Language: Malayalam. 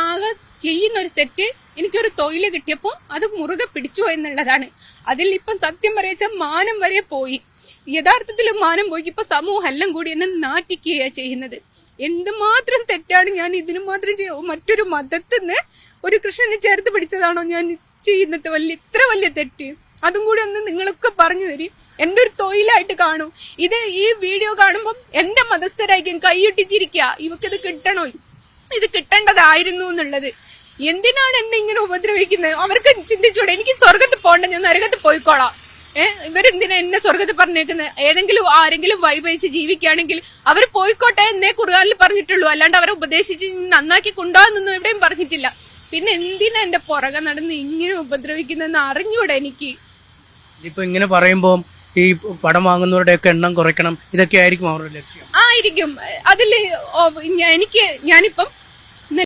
ആകെ ചെയ്യുന്ന ഒരു തെറ്റ് എനിക്കൊരു തൊഴിൽ കിട്ടിയപ്പോ അത് മുറുകെ പിടിച്ചു എന്നുള്ളതാണ്. അതിൽ ഇപ്പം സത്യം പറയാച്ച മാനം വരെ പോയി. യഥാർത്ഥത്തിൽ മാനം പോയി. ഇപ്പൊ സമൂഹം എല്ലാം കൂടി എന്നെ നാട്ടിക്കുകയാണ് ചെയ്യുന്നത്. എന്തുമാത്രം തെറ്റാണ് ഞാൻ ഇതിനു മാത്രം മറ്റൊരു മതത്തിന്ന് ഒരു കൃഷ്ണനെ ചേർത്ത് പിടിച്ചതാണോ ഞാൻ ചെയ്യുന്നത്? ഇത്ര വലിയ തെറ്റ്. അതും കൂടി ഒന്ന് നിങ്ങളൊക്കെ പറഞ്ഞു തരും. എന്റെ ഒരു തൊഴിലായിട്ട് കാണും. ഈ വീഡിയോ കാണുമ്പോൾ എന്റെ മതസ്ഥരായിരിക്കും കൈയൊട്ടിച്ചിരിക്കുക, ഇവക്കിത് കിട്ടണോ, ഇത് കിട്ടേണ്ടതായിരുന്നു എന്നുള്ളത്. എന്തിനാണ് എന്നെ ഇങ്ങനെ ഉപദ്രവിക്കുന്നത്? അവർക്ക് ചിന്തിച്ചൂടെ, എനിക്ക് സ്വർഗത്ത് പോകണ്ട, ഞാൻ നരകത്ത് പോയിക്കോളാം. ഇവരെന്തിനാ എന്നെ സ്വർഗത്ത് പറഞ്ഞേക്കുന്നത്? ആരെങ്കിലും വൈബയിച്ച് ജീവിക്കുകയാണെങ്കിൽ അവർ പോയിക്കോട്ടെ എന്നേ ഖുർആനിൽ പറഞ്ഞിട്ടുള്ളൂ. അല്ലാണ്ട് അവരെ ഉപദേശിച്ച് നന്നാക്കി കൊണ്ടുപോകാന്നൊന്നും എവിടെയും പറഞ്ഞിട്ടില്ല. പിന്നെ എന്തിനാ എന്റെ പുറകെ നടന്ന് ഇങ്ങനെ ഉപദ്രവിക്കുന്നതെന്ന് അറിഞ്ഞൂടെ എനിക്ക്. ഇപ്പൊ ഇങ്ങനെ പറയുമ്പോ ഈ പടം വാങ്ങുന്നവരുടെയൊക്കെ എണ്ണം കുറയ്ക്കണം, ഇതൊക്കെ ആയിരിക്കും അവരുടെ ലക്ഷ്യം. ആയിരിക്കും. അതില് ഞാനിപ്പം